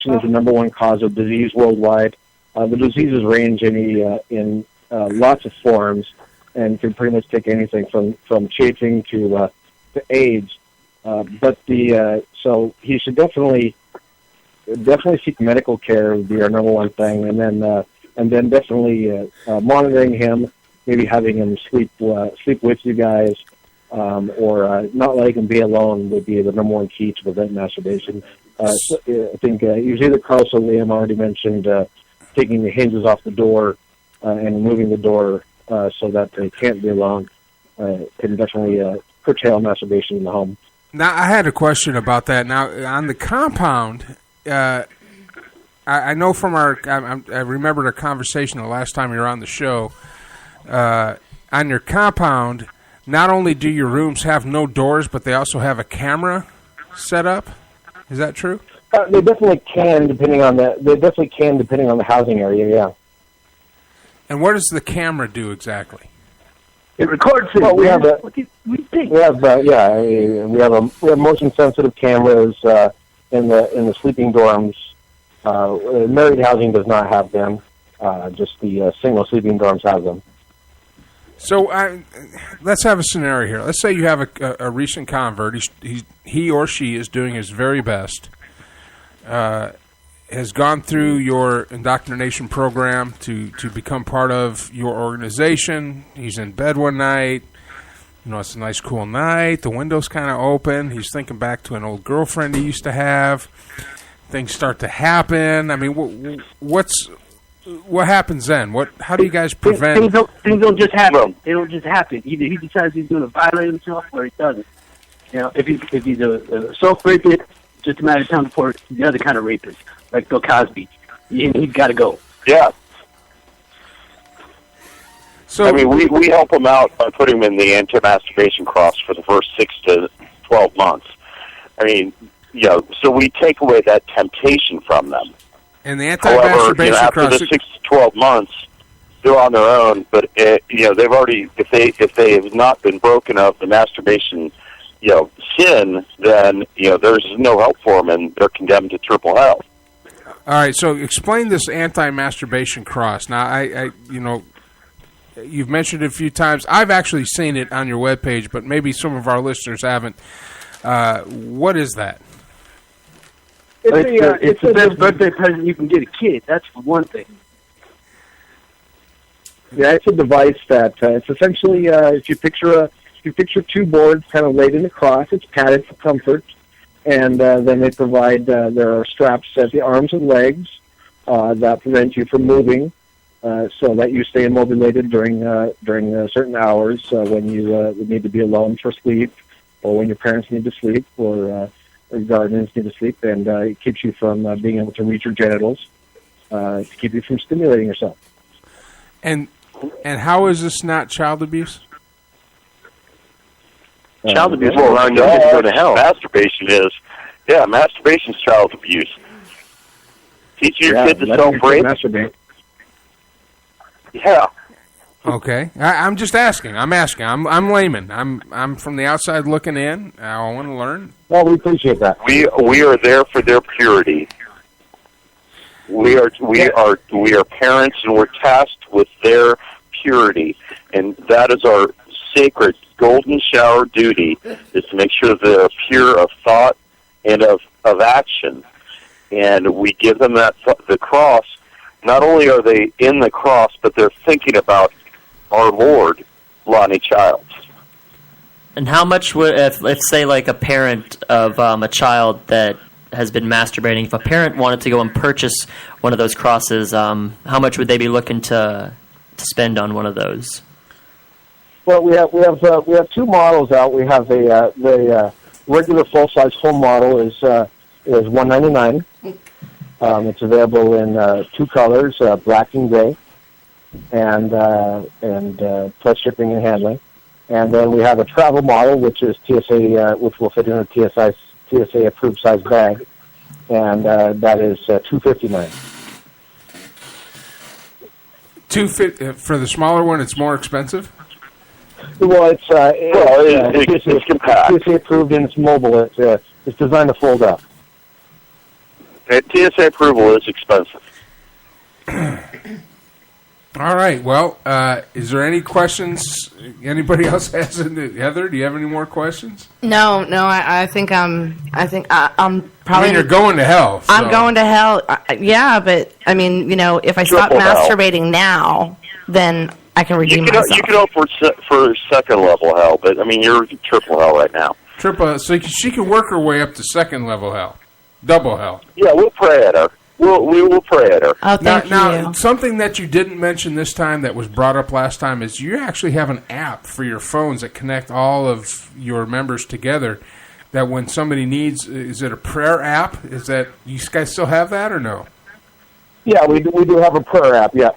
masturbation is the number one cause of disease worldwide. The diseases range in lots of forms and can pretty much take anything from chafing to AIDS. So he should definitely seek medical care would be our number one thing, and then definitely monitoring him, maybe having him sleep with you guys, or not letting him be alone would be the number one key to prevent masturbation. So, I think usually the Carlos or Liam already mentioned taking the hinges off the door and moving the door so that they can't be alone can definitely curtail masturbation in the home. Now, I had a question about that. Now, on the compound, I know from I remembered a conversation the last time you were on the show. On your compound, not only do your rooms have no doors, but they also have a camera set up. Is that true? They definitely can, depending on the housing area. Yeah. And what does the camera do exactly? It records it. Well, we have motion sensitive cameras in the sleeping dorms. Married housing does not have them. Just the single sleeping dorms have them. So let's have a scenario here. Let's say you have a recent convert. He or she is doing his very best. Has gone through your indoctrination program to become part of your organization. He's in bed one night. You know, it's a nice, cool night. The window's kind of open. He's thinking back to an old girlfriend he used to have. Things start to happen. I mean, what happens then? How do you guys prevent? Things don't just happen. They don't just happen. Either he decides he's going to violate himself or he doesn't. You know, if he's a self-rapist, just a matter of time before the other kind of rapist, like Bill Cosby. He's got to go. Yeah. So I mean, we help them out by putting them in the anti-masturbation cross for the first 6 to 12 months. I mean, so we take away that temptation from them. And the anti-masturbation after cross, the 6 to 12 months, they're on their own. But they've already, if they have not been broken of the masturbation, sin, then there's no help for them, and they're condemned to triple hell. All right, so explain this anti-masturbation cross. Now, I you've mentioned it a few times. I've actually seen it on your webpage, but maybe some of our listeners haven't. What is that? It's the best birthday present you can get a kid. That's for one thing. Yeah, it's a device that it's essentially if you picture two boards kind of laid in a cross, it's padded for comfort, and then they provide there are straps at the arms and legs that prevent you from moving, so that you stay immobulated during certain hours when you need to be alone for sleep, or when your parents need to sleep, or guardians need to sleep, and it keeps you from being able to reach your genitals to keep you from stimulating yourself. And how is this not child abuse? Child abuse will go to hell. Masturbation is. Yeah, masturbation's child abuse. Teach your kid to self-rape. Masturbate. Yeah. Okay, I'm just asking. I'm layman. I'm from the outside looking in. I want to learn. Well, we appreciate that. We are there for their purity. We are parents, and we're tasked with their purity, and that is our sacred golden shower duty, is to make sure they're pure of thought and of action. And we give them the cross. Not only are they in the cross, but they're thinking about our Lord, Lonnie Childs. And how much would, if say, like a parent of a child that has been masturbating, if a parent wanted to go and purchase one of those crosses, how much would they be looking to spend on one of those? Well, we have two models out. We have the regular full-size home model is $199. It's available in two colors, black and gray, and plus shipping and handling. And then we have a travel model, which is TSA, which will fit in a TSA approved size bag, and that is $259. For the smaller one, it's more expensive. Well, it's compact. TSA approved and it's mobile. It's designed to fold up. TSA approval is expensive. All right. Well, is there any questions anybody else has? Heather, do you have any more questions? No. I think I'm probably. I mean, you're going to hell. So. I'm going to hell. Yeah, but I mean, if I stop masturbating now, then I can redeem myself. You can hope for second level hell, but I mean, you're triple hell right now. Triple. So she can work her way up to second level hell, double hell. Yeah, we'll pray at her. We will pray at her. Oh, thank you. Now, something that you didn't mention this time that was brought up last time is you actually have an app for your phones that connect all of your members together. That when somebody needs, is it a prayer app? Is that you guys still have that or no? Yeah, we do have a prayer app. Yeah.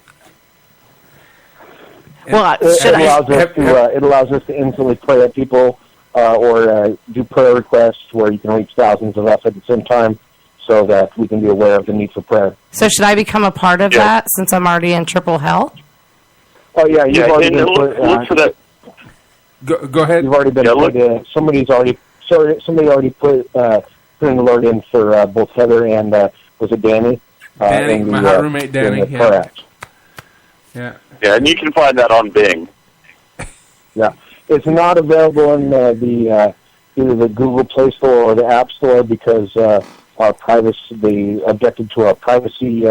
Well, it allows us to instantly pray at people or do prayer requests where you can reach thousands of us at the same time, so that we can be aware of the need for prayer. So should I become a part of that since I'm already in triple hell? Oh yeah, you've already been put. Look for that. Go ahead. You've already been put. Somebody already put an alert in for both Heather and was it Danny? Danny, my roommate Danny. Yeah. Yeah. Yeah, and you can find that on Bing. Yeah, it's not available in either the Google Play Store or the App Store because our privacy. They objected to our privacy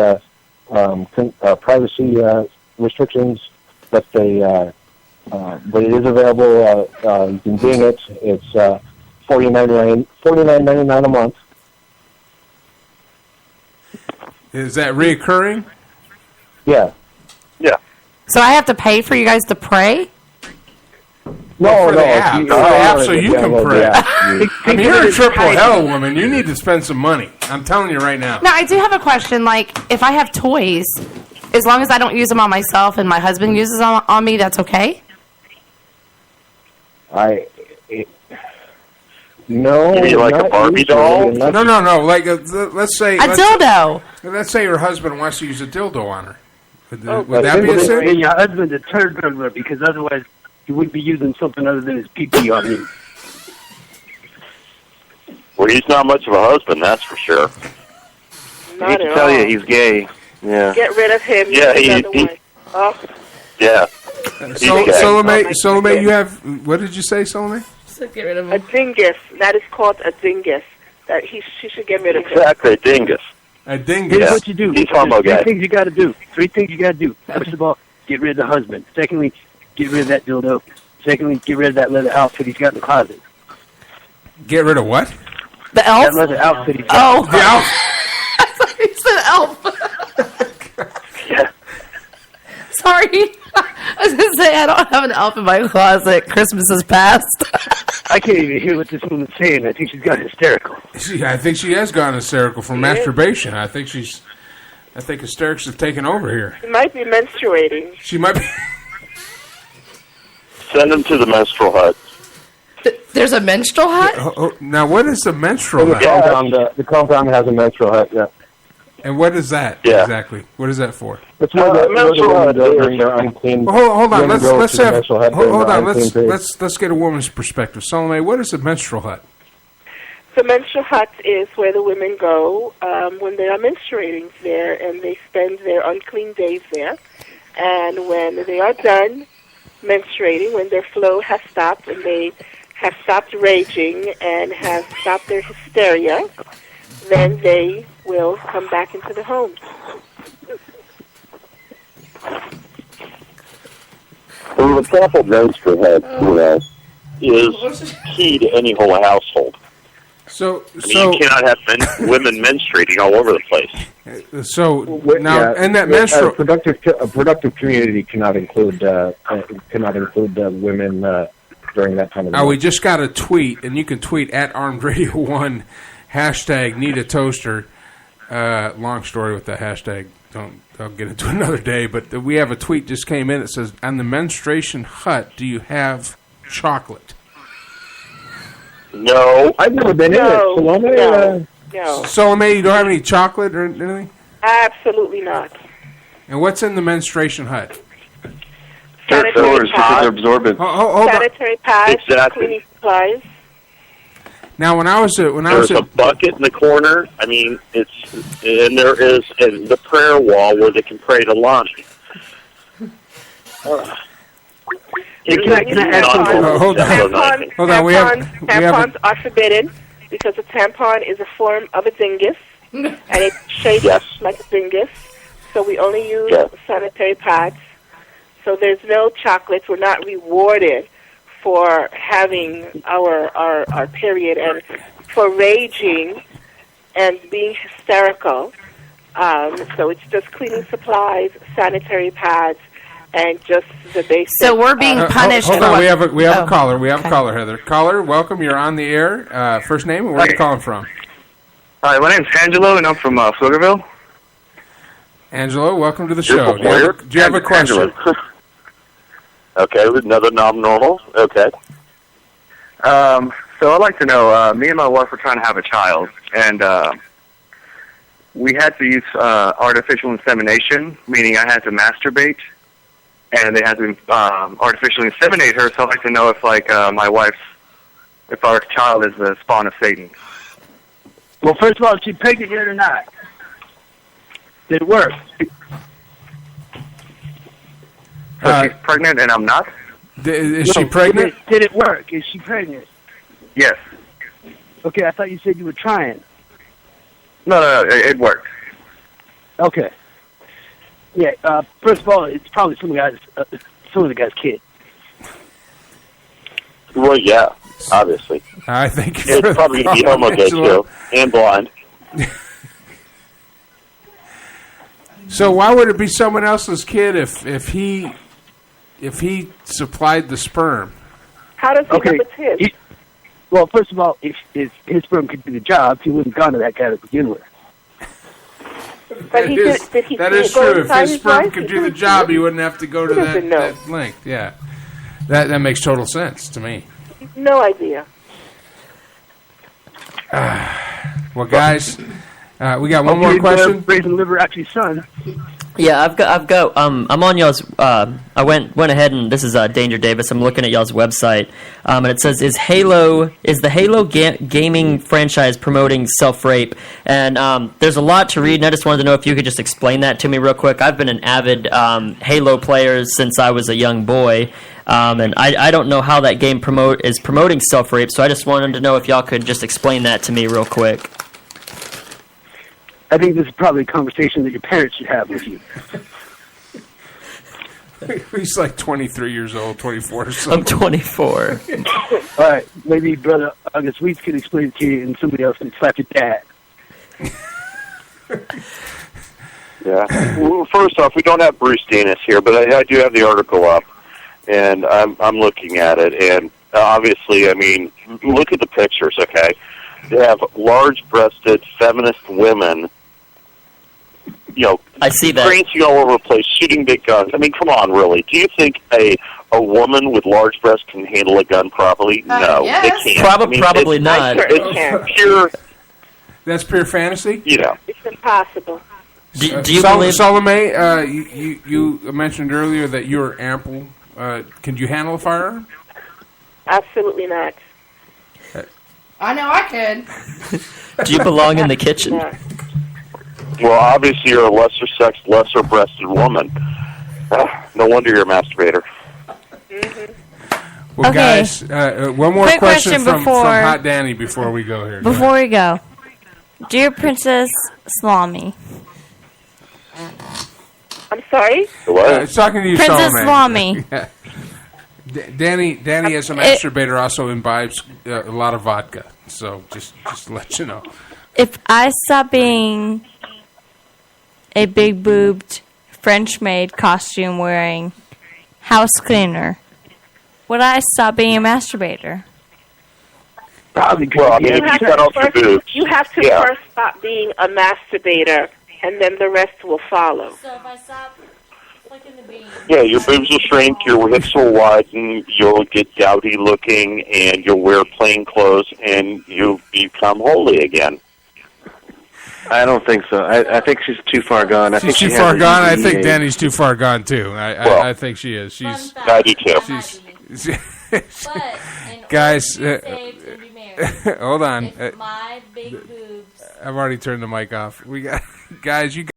restrictions, but but it is available. You can Bing it. It's $49.99 a month. Is that reoccurring? Yeah. Yeah. So I have to pay for you guys to pray? No, the app. The app so you can pray. I mean, you're a triple hell woman. You need to spend some money. I'm telling you right now. Now, I do have a question. Like, if I have toys, as long as I don't use them on myself and my husband uses them on me, that's okay? No. You mean like a Barbie doll? No. Like, let's say... A dildo. Let's say your husband wants to use a dildo on her. Would that be a sin? And your husband's a turd burglar because otherwise he wouldn't be using something other than his pee-pee on you. Well, he's not much of a husband, that's for sure. Not at all. Tell you, he's gay. Yeah. Get rid of him. Yeah, Yeah. Salome, you have... What did you say, Salome? Get rid of him. A dingus. That is called a dingus. She should get rid of him. Exactly, a dingus. A dingus. Here's what you do. He's homo guy. Three things you got to do. First of all, get rid of the husband. Secondly, get rid of that dildo. Secondly, get rid of that leather outfit he's got in the closet. Get rid of what? The elf? That leather outfit he's got. The elf. I thought you said elf. Yeah. Sorry. I was going to say, I don't have an elf in my closet. Christmas is past. I can't even hear what this woman's saying. I think she's got hysterical. I think she has gone hysterical from masturbation. I think hysterics have taken over here. She might be menstruating. She might be. Send him to the menstrual hut. There's a menstrual hut? Now, what is the menstrual hut? The compound has a menstrual hut, yeah. And what is that exactly? What is that for? It's where the women go during their unclean. Well, hold on. Let's get a woman's perspective. Salome, what is a menstrual hut? The menstrual hut is where the women go when they are menstruating there, and they spend their unclean days there. And when they are done menstruating, when their flow has stopped and they have stopped raging and have stopped their hysteria, then they will come back into the home. Well, the proper menstrual hut, is key to any whole household. So you cannot have women menstruating all over the place. So now, and that menstrual a productive community cannot include women during that time of the month. We just got a tweet, and you can tweet at Armed Radio 1 hashtag Need a Toaster. Long story with the hashtag. I'll get into another day. But we have a tweet just came in. It says, "On the menstruation hut, do you have chocolate?" No, I've never been in it. Salome, no. Salome, you don't have any chocolate or anything? Absolutely not. And what's in the menstruation hut? Sanitary pads. Absorbent. Hold Sanitary pads, Exactly. cleaning supplies. Now, there's a bucket in the corner. I mean, and there is the prayer wall where they can pray to Lonnie. Can I add something? Hold on. Tampons are forbidden because a tampon is a form of a dingus, and it's shaped like a dingus. So we only use sanitary pads. So there's no chocolates. We're not rewarded for having our period and for raging and being hysterical. So it's just cleaning supplies, sanitary pads, and just the basic. So we're being punished. Hold on, we have a caller. We have a caller, Heather. Caller, welcome. You're on the air. First name and where are you calling from? Hi, my name's Angelo, and I'm from Pflugerville. Angelo, welcome to the show. Do you have a question? Okay, another non-normal. Okay. So I'd like to know, me and my wife were trying to have a child, and we had to use artificial insemination, meaning I had to masturbate, and they had to artificially inseminate her, so I'd like to know if, like, if our child is the spawn of Satan. Well, first of all, is she pregnant yet or not? Did it work? So she's pregnant and I'm not? Is she pregnant? Did it work? Is she pregnant? Yes. Okay, I thought you said you were trying. No, it worked. Okay. Yeah, first of all, it's probably some of the guy's kid. Well, yeah, obviously. I think it's probably going to be homo gay, too, and blind. So why would it be someone else's kid if he supplied the sperm? How does he know it's his? Well, first of all, if his sperm could do the job, he wouldn't have gone to that guy to begin with. But that is true. If his sperm could do the job, he wouldn't have to go to that length. Yeah, that makes total sense to me. No idea. Well, guys, we got one more question. Raising liver actually son. Yeah, I've got. I'm on y'all's. I went ahead and this is Danger Davis. I'm looking at y'all's website, and it says is the Halo gaming franchise promoting self-rape? And there's a lot to read, and I just wanted to know if you could just explain that to me real quick. I've been an avid Halo player since I was a young boy, and I don't know how that game is promoting self-rape. So I just wanted to know if y'all could just explain that to me real quick. I think this is probably a conversation that your parents should have with you. He's like 23 years old, 24 or something. I'm 24. All right, maybe Brother August Wise can explain it to you, and somebody else can slap your dad. Yeah. Well, first off, we don't have Bruce Danis here, but I do have the article up, and I'm looking at it, and obviously, I mean, look at the pictures, okay? They have large-breasted, feminist women, I see that. prancing all over the place, shooting big guns. I mean, come on, really. Do you think a woman with large breasts can handle a gun properly? No, yes. they can't. Probably not. It's pure... That's pure fantasy? It's impossible. Do you believe... Salome, you mentioned earlier that you're ample. Can you handle a firearm? Absolutely not. I know I could. Do you belong in the kitchen? No. Well, obviously you're a lesser-sexed, lesser-breasted woman. No wonder you're a masturbator. Mm-hmm. Well, guys, one more Quick question from before- Hot Danny before we go here. Before we go, dear Princess Salami. I'm sorry? What? It's talking to you, Princess Salome. Salami. Danny, as a masturbator, also imbibes a lot of vodka. So just to let you know. If I stop being a big-boobed, French-maid costume-wearing house cleaner, would I stop being a masturbator? Probably. Well, I mean, if you cut off your boobs. You have to first stop being a masturbator, and then the rest will follow. So if I stop flicking the bean... Yeah, your boobs will shrink, your hips will widen, you'll get dowdy looking, and you'll wear plain clothes, and you'll become holy again. I don't think so. I think she's too far gone. I She's think too far gone. I think Danny's too far gone, too. I think she is. I do, too. Guys, Hold on. My big boobs. I've already turned the mic off. We got guys. You.